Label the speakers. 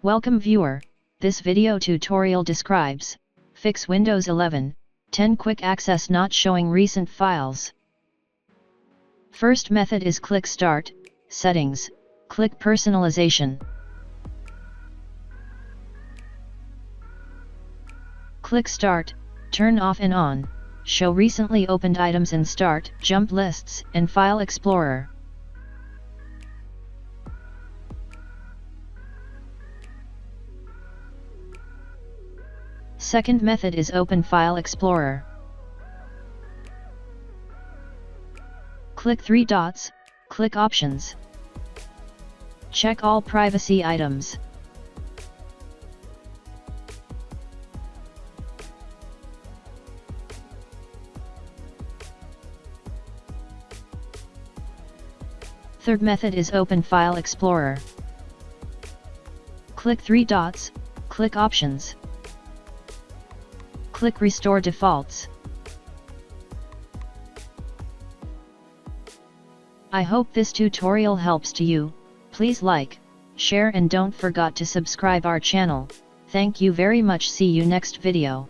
Speaker 1: Welcome viewer, this video tutorial describes, fix Windows 11, 10 quick access not showing recent files. First method is click Start, Settings, click Personalization. Click Start, turn off and on, show recently opened items in Start, Jump Lists and File Explorer. Second method is Open File Explorer. Click three dots, click Options. Check all privacy items. Third method is Open File Explorer. Click three dots, click Options. Click Restore Defaults. I hope this tutorial helps to you. Please like, share and don't forget to subscribe our channel. Thank you very much. See you next video.